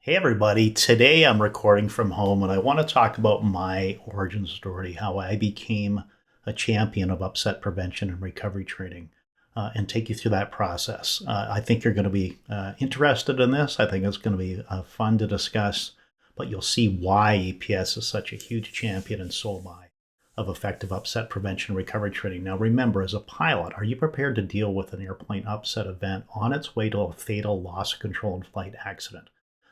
Hey everybody, today I'm recording from home and I want to talk about my origin story, how I became a champion of upset prevention and recovery training, and take you through that process. I think you're going to be interested in this. I think it's going to be fun to discuss, but you'll see why APS is such a huge champion, and so am I, of effective upset prevention and recovery training. Now remember, as a pilot, are you prepared to deal with an airplane upset event on its way to a fatal loss of control in flight accident?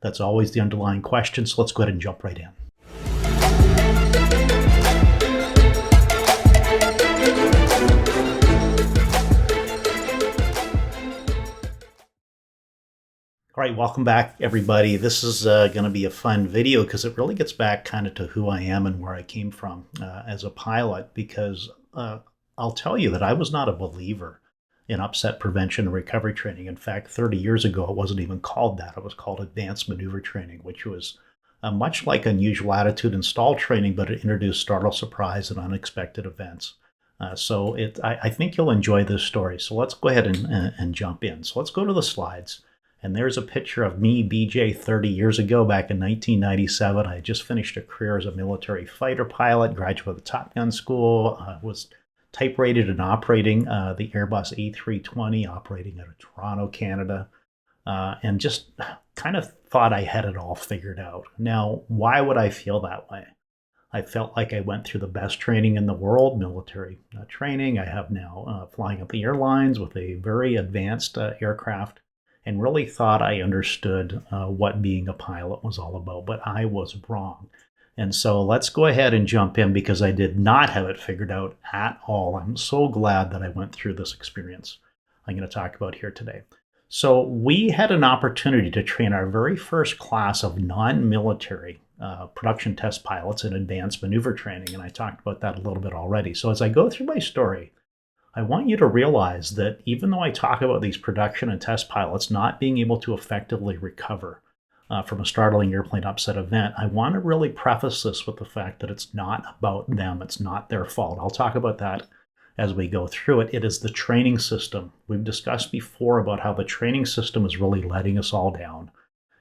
That's always the underlying question, so let's go ahead and jump right in. All right, welcome back, everybody. This is going to be a fun video because it really gets back kind of to who I am and where I came from as a pilot, because I'll tell you that I was not a believer in upset prevention and recovery training. In fact, 30 years ago, it wasn't even called that. It was called advanced maneuver training, which was much like unusual attitude and stall training, but it introduced startle, surprise, and unexpected events. I think you'll enjoy this story. So let's go ahead and jump in. So let's go to the slides. And there's a picture of me, BJ, 30 years ago, back in 1997. I had just finished a career as a military fighter pilot, graduated of Top Gun school, was type rated and operating the Airbus A320, operating out of Toronto, Canada, and just kind of thought I had it all figured out. Now, why would I feel that way? I felt like I went through the best training in the world, military training. I have now flying up the airlines with a very advanced aircraft, and really thought I understood what being a pilot was all about, but I was wrong. And so let's go ahead and jump in, because I did not have it figured out at all. I'm so glad that I went through this experience I'm going to talk about here today. So we had an opportunity to train our very first class of non-military production test pilots in advanced maneuver training, and I talked about that a little bit already. So as I go through my story, I want you to realize that even though I talk about these production and test pilots not being able to effectively recover from a startling airplane upset event, I want to really preface this with the fact that it's not about them. It's not their fault. I'll talk about that as we go through it. It is the training system. We've discussed before about how the training system is really letting us all down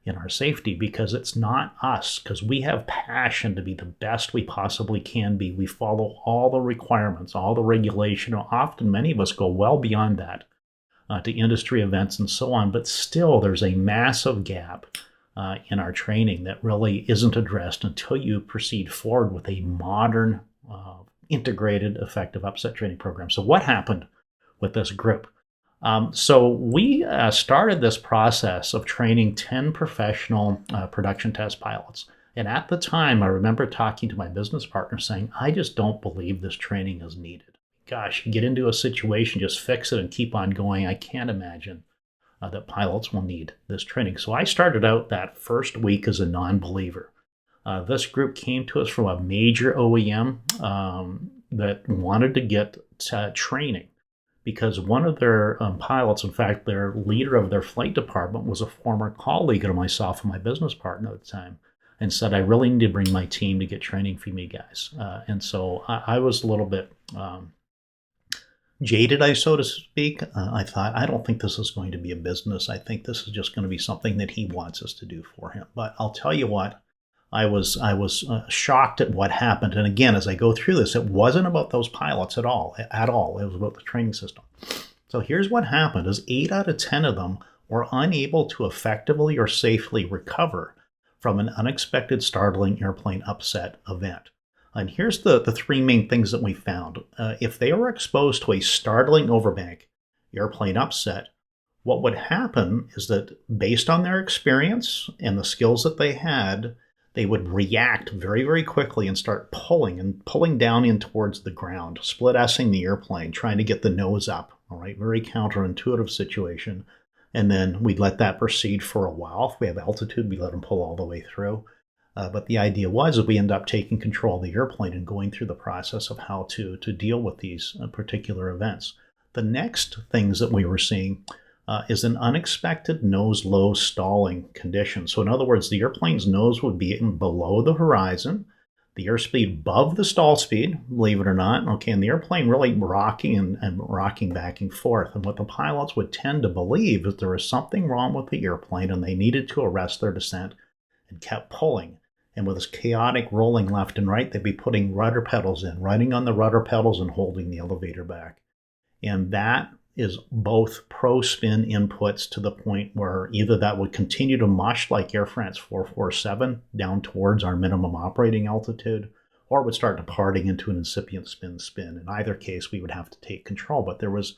in our safety, because it's not us, because we have passion to be the best we possibly can be. We follow all the requirements, all the regulation. Often many of us go well beyond that to industry events and so on, but still there's a massive gap in our training that really isn't addressed until you proceed forward with a modern, integrated, effective upset training program. So what happened with this group? So we started this process of training 10 professional production test pilots. And at the time, I remember talking to my business partner saying, I just don't believe this training is needed. Gosh, you get into a situation, just fix it and keep on going. I can't imagine that pilots will need this training. So I started out that first week as a non-believer. This group came to us from a major OEM that wanted to get training, because one of their pilots, in fact, their leader of their flight department, was a former colleague of myself and my business partner at the time, and said, I really need to bring my team to get training for me guys. And so I was a little bit jaded, so to speak. I thought, I don't think this is going to be a business. I think this is just going to be something that he wants us to do for him. But I'll tell you what, I was shocked at what happened. And again, as I go through this, it wasn't about those pilots at all. It was about the training system. So here's what happened: is 8 out of 10 of them were unable to effectively or safely recover from an unexpected startling airplane upset event. And here's the three main things that we found. If they were exposed to a startling overbank airplane upset, what would happen is that, based on their experience and the skills that they had, they would react very, very quickly and start pulling down in towards the ground, split-S-ing the airplane, trying to get the nose up. All right, very counterintuitive situation. And then we'd let that proceed for a while. If we have altitude, we let them pull all the way through. But the idea was that we end up taking control of the airplane and going through the process of how to deal with these particular events. The next things that we were seeing is an unexpected nose-low stalling condition. So in other words, the airplane's nose would be below the horizon, the airspeed above the stall speed, believe it or not, okay, and the airplane really rocking and rocking back and forth. And what the pilots would tend to believe is there was something wrong with the airplane and they needed to arrest their descent and kept pulling. And with this chaotic rolling left and right, they'd be putting rudder pedals in, running on the rudder pedals and holding the elevator back. And that is both pro-spin inputs to the point where either that would continue to mush like Air France 447 down towards our minimum operating altitude, or would start departing into an incipient spin. In either case, we would have to take control. But there was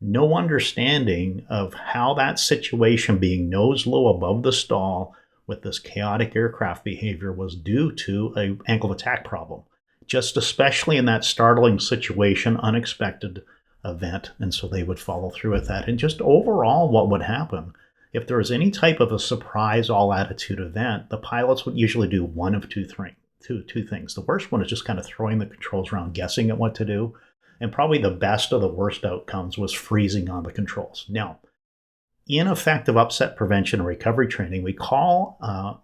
no understanding of how that situation, being nose low above the stall with this chaotic aircraft behavior, was due to an angle of attack problem. Just especially in that startling situation, unexpected event. And so they would follow through with that. And just overall, what would happen if there was any type of a surprise all attitude event, the pilots would usually do one of two things. The worst one is just kind of throwing the controls around, guessing at what to do. And probably the best of the worst outcomes was freezing on the controls. Now, in effective upset prevention and recovery training, we call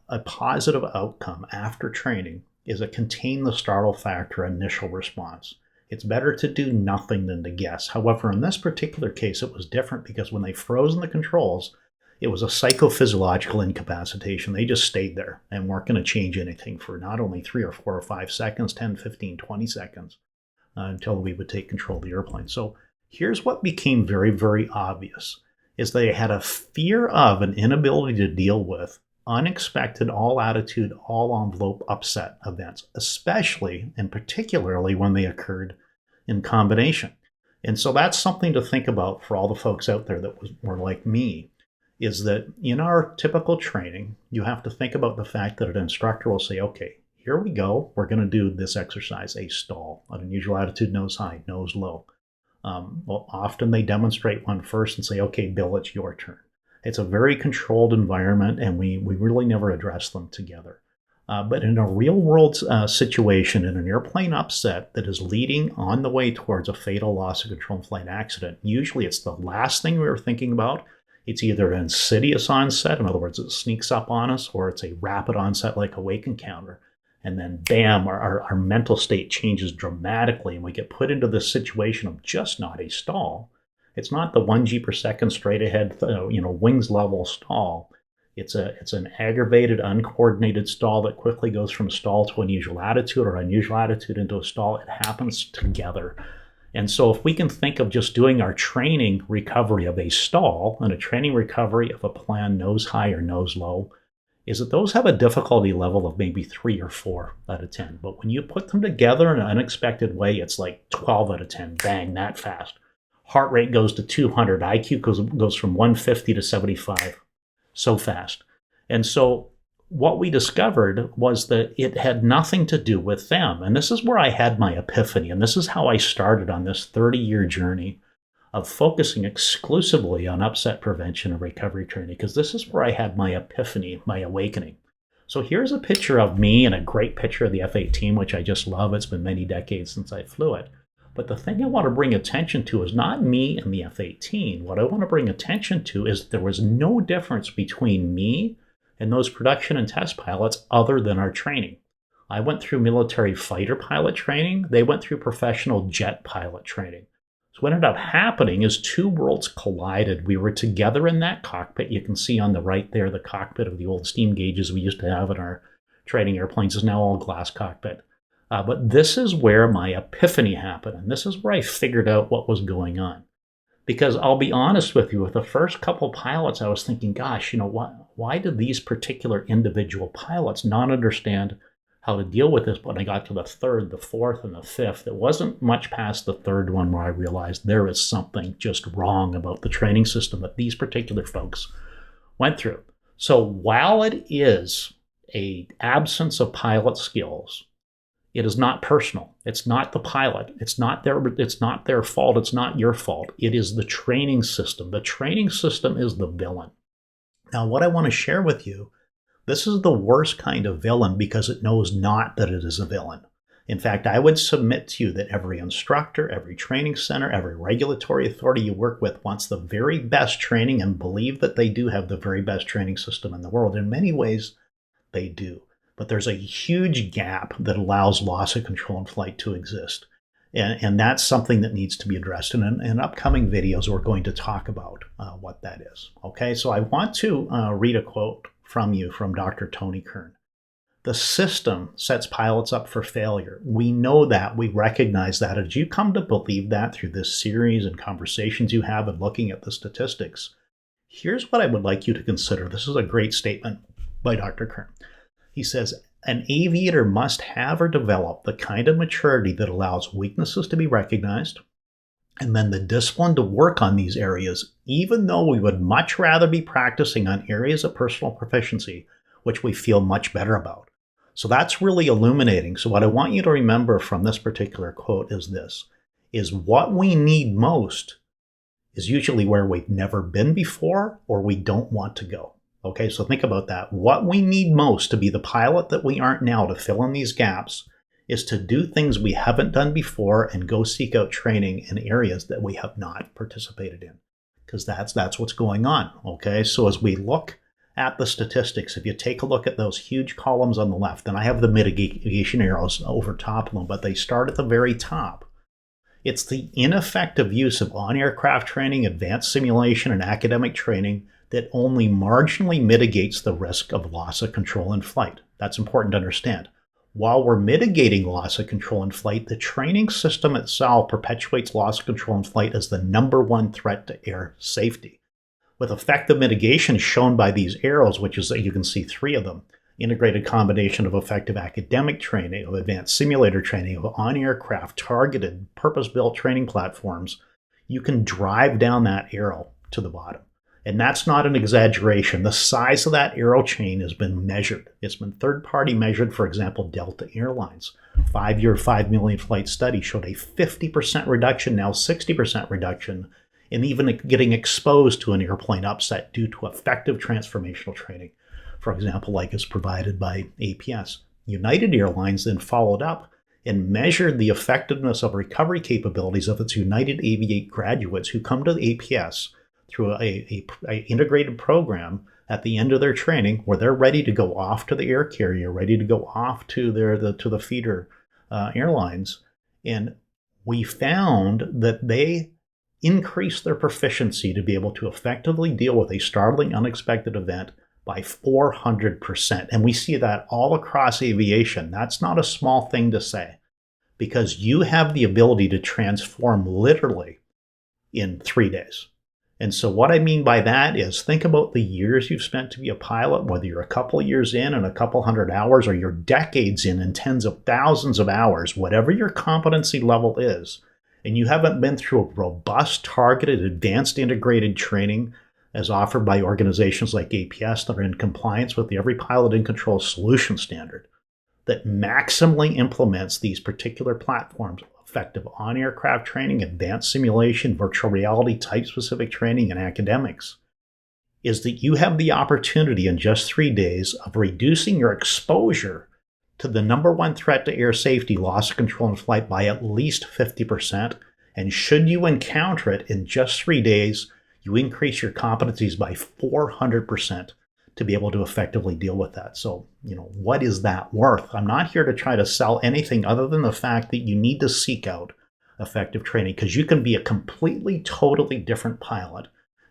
a positive outcome after training is a contain the startle factor initial response. It's better to do nothing than to guess. However, in this particular case, it was different because when they froze in the controls, it was a psychophysiological incapacitation. They just stayed there and weren't going to change anything for not only 3 or 4 or 5 seconds, 10, 15, 20 seconds until we would take control of the airplane. So here's what became very, very obvious, is they had a fear of an inability to deal with unexpected, all attitude, all envelope upset events, especially and particularly when they occurred in combination. And so that's something to think about for all the folks out there that were like me, is that in our typical training, you have to think about the fact that an instructor will say, okay, here we go. We're going to do this exercise, a stall, an unusual attitude, nose high, nose low. Well, often they demonstrate one first and say, okay, Bill, it's your turn. It's a very controlled environment, and we really never address them together. But in a real-world situation, in an airplane upset that is leading on the way towards a fatal loss of control and flight accident, usually it's the last thing we were thinking about. It's either an insidious onset, in other words, it sneaks up on us, or it's a rapid onset like a wake encounter. And then, bam, our mental state changes dramatically, and we get put into this situation of just not a stall. It's not the 1 G per second straight ahead, wings level stall. It's an aggravated, uncoordinated stall that quickly goes from stall to unusual attitude, or unusual attitude into a stall. It happens together. And so if we can think of just doing our training recovery of a stall and a training recovery of a planned nose high or nose low, is that those have a difficulty level of maybe 3 or 4 out of 10. But when you put them together in an unexpected way, it's like 12 out of 10, bang, that fast. Heart rate goes to 200. IQ goes from 150 to 75 so fast. And so what we discovered was that it had nothing to do with them. And this is where I had my epiphany. And this is how I started on this 30-year journey of focusing exclusively on upset prevention and recovery training, because this is where I had my epiphany, my awakening. So here's a picture of me and a great picture of the F-18, which I just love. It's been many decades since I flew it. But the thing I want to bring attention to is not me and the F-18. What I want to bring attention to is there was no difference between me and those production and test pilots other than our training. I went through military fighter pilot training. They went through professional jet pilot training. So what ended up happening is 2 worlds collided. We were together in that cockpit. You can see on the right there, the cockpit of the old steam gauges we used to have in our training airplanes is now all glass cockpit. But this is where my epiphany happened, and this is where I figured out what was going on. Because I'll be honest with you, with the first couple pilots, I was thinking, gosh, why did these particular individual pilots not understand how to deal with this? But when I got to the 3rd, the 4th, and the 5th, it wasn't much past the 3rd one where I realized there is something just wrong about the training system that these particular folks went through. So while it is an absence of pilot skills, it is not personal. It's not the pilot. It's not their fault. It's not your fault. It is the training system. The training system is the villain. Now, what I want to share with you, this is the worst kind of villain because it knows not that it is a villain. In fact, I would submit to you that every instructor, every training center, every regulatory authority you work with wants the very best training and believe that they do have the very best training system in the world. In many ways, they do. But there's a huge gap that allows loss of control in flight to exist. And that's something that needs to be addressed. And in upcoming videos, we're going to talk about what that is. Okay, so I want to read a quote from you from Dr. Tony Kern. The system sets pilots up for failure. We know that. We recognize that. As you come to believe that through this series and conversations you have and looking at the statistics, here's what I would like you to consider. This is a great statement by Dr. Kern. He says, an aviator must have or develop the kind of maturity that allows weaknesses to be recognized, and then the discipline to work on these areas, even though we would much rather be practicing on areas of personal proficiency, which we feel much better about. So that's really illuminating. So what I want you to remember from this particular quote is this, is what we need most is usually where we've never been before or we don't want to go. Okay, so think about that. What we need most to be the pilot that we aren't now, to fill in these gaps, is to do things we haven't done before and go seek out training in areas that we have not participated in, because that's what's going on. Okay, so as we look at the statistics, if you take a look at those huge columns on the left, and I have the mitigation arrows over top of them, but they start at the very top. It's the ineffective use of on-aircraft training, advanced simulation, and academic training that only marginally mitigates the risk of loss of control in flight. That's important to understand. While we're mitigating loss of control in flight, the training system itself perpetuates loss of control in flight as the #1 threat to air safety. With effective mitigation shown by these arrows, which is that you can see 3 of them, integrated combination of effective academic training, of advanced simulator training, of on-aircraft targeted purpose-built training platforms, you can drive down that arrow to the bottom. And that's not an exaggeration. The size of that arrow chain has been measured. It's been third-party measured. For example, Delta Airlines, 5-year, 5 million flight study showed a 50% reduction, now 60% reduction, in even getting exposed to an airplane upset due to effective transformational training. For example, like is provided by APS. United Airlines then followed up and measured the effectiveness of recovery capabilities of its United Aviate graduates who come to the APS through a integrated program at the end of their training, where they're ready to go off to the air carrier, ready to go off to the feeder airlines. And we found that they increased their proficiency to be able to effectively deal with a startling, unexpected event by 400%. And we see that all across aviation. That's not a small thing to say, because you have the ability to transform literally in 3 days. And so what I mean by that is, think about the years you've spent to be a pilot, whether you're a couple of years in and a couple hundred hours, or you're decades in and tens of thousands of hours, whatever your competency level is, and you haven't been through a robust, targeted, advanced integrated training as offered by organizations like APS that are in compliance with the Every Pilot in Control Solution standard that maximally implements these particular platforms, effective on-aircraft training, advanced simulation, virtual reality, type-specific training, and academics, is that you have the opportunity in just 3 days of reducing your exposure to the #1 threat to air safety, loss of control in flight, by at least 50%. And should you encounter it in just 3 days, you increase your competencies by 400% to be able to effectively deal with that. So, what is that worth? I'm not here to try to sell anything other than the fact that you need to seek out effective training, because you can be a completely, totally different pilot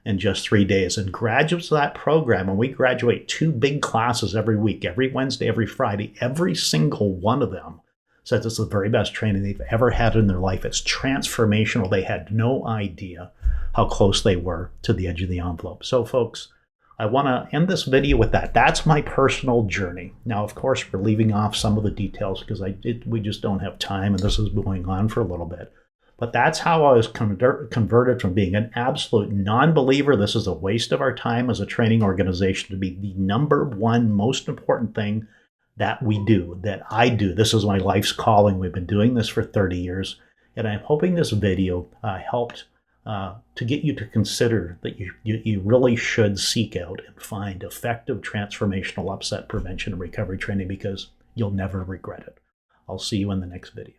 in just 3 days. And graduates of that program, and we graduate 2 big classes every week, every Wednesday, every Friday, every single one of them says it's the very best training they've ever had in their life. It's transformational. They had no idea how close they were to the edge of the envelope. So folks, I want to end this video with that. That's my personal journey. Now, of course, we're leaving off some of the details because we just don't have time, and this is going on for a little bit. But that's how I was converted from being an absolute non-believer, this is a waste of our time as a training organization, to be the #1 most important thing that we do, that I do. This is my life's calling. We've been doing this for 30 years. And I'm hoping this video helped to get you to consider that you really should seek out and find effective transformational upset prevention and recovery training, because you'll never regret it. I'll see you in the next video.